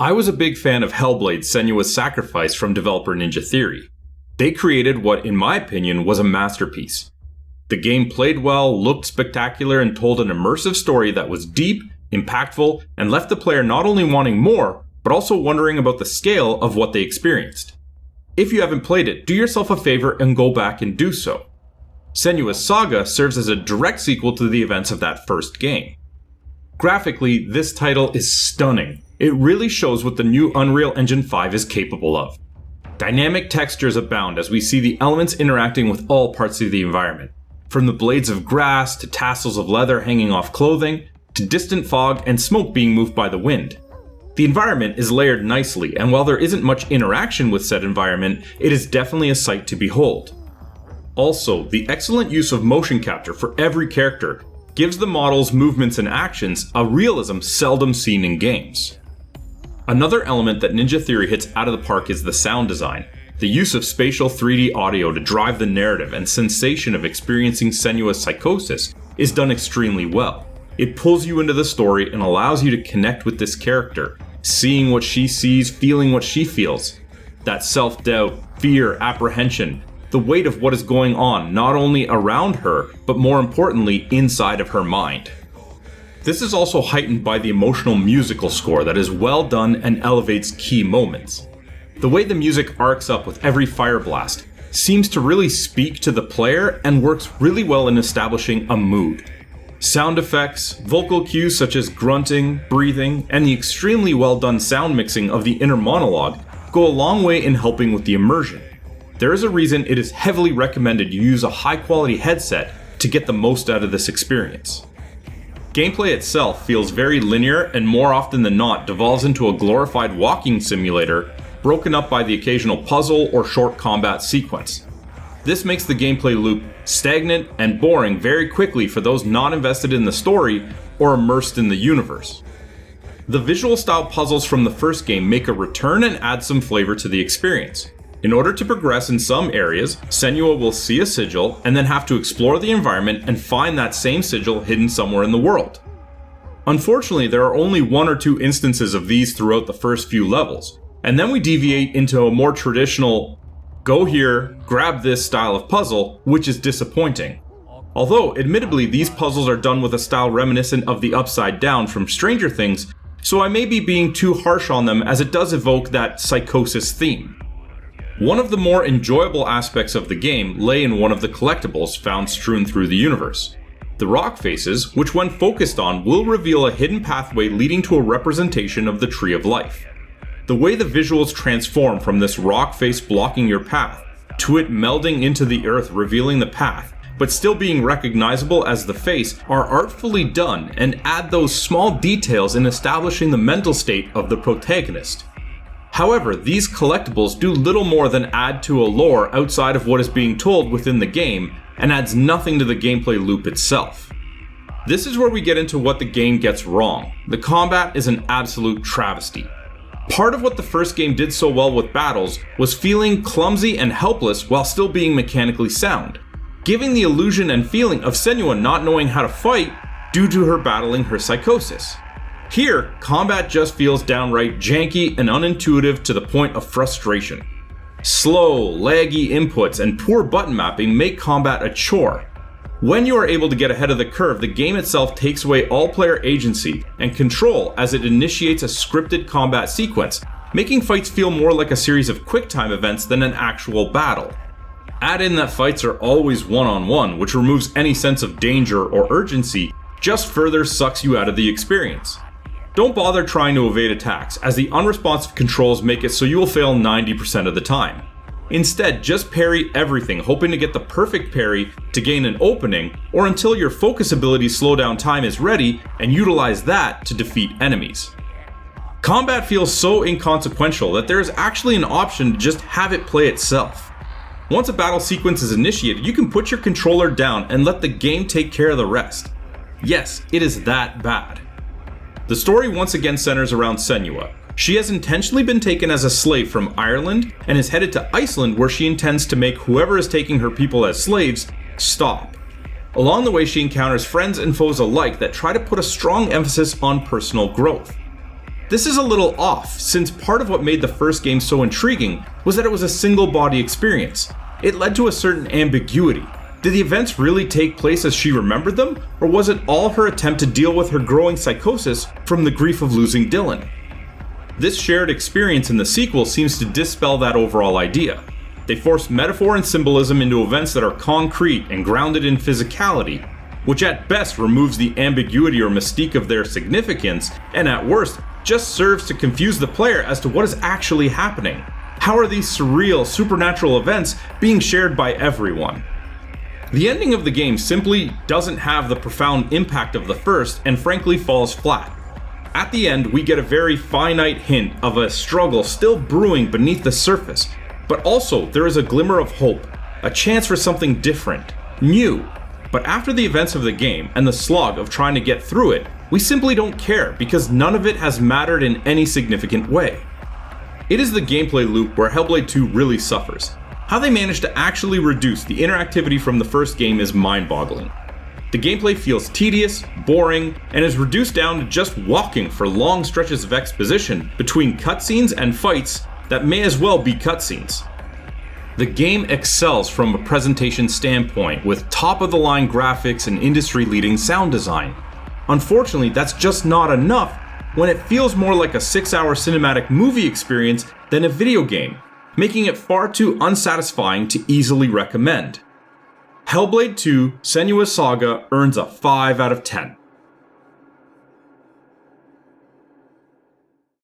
I was a big fan of Hellblade: Senua's Sacrifice from developer Ninja Theory. They created what, in my opinion, was a masterpiece. The game played well, looked spectacular, and told an immersive story that was deep, impactful, and left the player not only wanting more, but also wondering about the scale of what they experienced. If you haven't played it, do yourself a favor and go back and do so. Senua's Saga serves as a direct sequel to the events of that first game. Graphically, this title is stunning. It really shows what the new Unreal Engine 5 is capable of. Dynamic textures abound as we see the elements interacting with all parts of the environment, from the blades of grass to tassels of leather hanging off clothing, to distant fog and smoke being moved by the wind. The environment is layered nicely, and while there isn't much interaction with said environment, it is definitely a sight to behold. Also, the excellent use of motion capture for every character gives the model's movements and actions a realism seldom seen in games. Another element that Ninja Theory hits out of the park is the sound design. The use of spatial 3D audio to drive the narrative and sensation of experiencing Senua's psychosis is done extremely well. It pulls you into the story and allows you to connect with this character, seeing what she sees, feeling what she feels. That self-doubt, fear, apprehension, the weight of what is going on not only around her, but more importantly, inside of her mind. This is also heightened by the emotional musical score that is well done and elevates key moments. The way the music arcs up with every fire blast seems to really speak to the player and works really well in establishing a mood. Sound effects, vocal cues such as grunting, breathing, and the extremely well done sound mixing of the inner monologue go a long way in helping with the immersion. There is a reason it is heavily recommended you use a high quality headset to get the most out of this experience. Gameplay itself feels very linear and more often than not devolves into a glorified walking simulator broken up by the occasional puzzle or short combat sequence. This makes the gameplay loop stagnant and boring very quickly for those not invested in the story or immersed in the universe. The visual style puzzles from the first game make a return and add some flavor to the experience. In order to progress in some areas, Senua will see a sigil and then have to explore the environment and find that same sigil hidden somewhere in the world. Unfortunately, there are only 1 or 2 instances of these throughout the first few levels, and then we deviate into a more traditional go here, grab this style of puzzle, which is disappointing. Although, admittedly, these puzzles are done with a style reminiscent of the Upside Down from Stranger Things, so I may be being too harsh on them as it does evoke that psychosis theme. One of the more enjoyable aspects of the game lay in one of the collectibles found strewn through the universe. The rock faces, which when focused on will reveal a hidden pathway leading to a representation of the Tree of Life. The way the visuals transform from this rock face blocking your path, to it melding into the earth revealing the path, but still being recognizable as the face are artfully done and add those small details in establishing the mental state of the protagonist. However, these collectibles do little more than add to a lore outside of what is being told within the game and adds nothing to the gameplay loop itself. This is where we get into what the game gets wrong. The combat is an absolute travesty. Part of what the first game did so well with battles was feeling clumsy and helpless while still being mechanically sound, giving the illusion and feeling of Senua not knowing how to fight due to her battling her psychosis. Here, combat just feels downright janky and unintuitive to the point of frustration. Slow, laggy inputs and poor button mapping make combat a chore. When you are able to get ahead of the curve, the game itself takes away all player agency and control as it initiates a scripted combat sequence, making fights feel more like a series of QuickTime events than an actual battle. Add in that fights are always one-on-one, which removes any sense of danger or urgency, just further sucks you out of the experience. Don't bother trying to evade attacks, as the unresponsive controls make it so you will fail 90% of the time. Instead, just parry everything, hoping to get the perfect parry to gain an opening, or until your focus ability slowdown time is ready, and utilize that to defeat enemies. Combat feels so inconsequential that there is actually an option to just have it play itself. Once a battle sequence is initiated, you can put your controller down and let the game take care of the rest. Yes, it is that bad. The story once again centers around Senua. She has intentionally been taken as a slave from Ireland and is headed to Iceland, where she intends to make whoever is taking her people as slaves stop. Along the way, she encounters friends and foes alike that try to put a strong emphasis on personal growth. This is a little off, since part of what made the first game so intriguing was that it was a single-body experience. It led to a certain ambiguity. Did the events really take place as she remembered them, or was it all her attempt to deal with her growing psychosis from the grief of losing Dylan? This shared experience in the sequel seems to dispel that overall idea. They force metaphor and symbolism into events that are concrete and grounded in physicality, which at best removes the ambiguity or mystique of their significance, and at worst, just serves to confuse the player as to what is actually happening. How are these surreal, supernatural events being shared by everyone? The ending of the game simply doesn't have the profound impact of the first, and frankly falls flat. At the end, we get a very finite hint of a struggle still brewing beneath the surface, but also there is a glimmer of hope, a chance for something different, new. But after the events of the game and the slog of trying to get through it, we simply don't care because none of it has mattered in any significant way. It is the gameplay loop where Hellblade 2 really suffers. How they managed to actually reduce the interactivity from the first game is mind-boggling. The gameplay feels tedious, boring, and is reduced down to just walking for long stretches of exposition between cutscenes and fights that may as well be cutscenes. The game excels from a presentation standpoint with top-of-the-line graphics and industry-leading sound design. Unfortunately, that's just not enough when it feels more like a 6-hour cinematic movie experience than a video game, making it far too unsatisfying to easily recommend. Hellblade 2: Senua's Saga earns a 5 out of 10.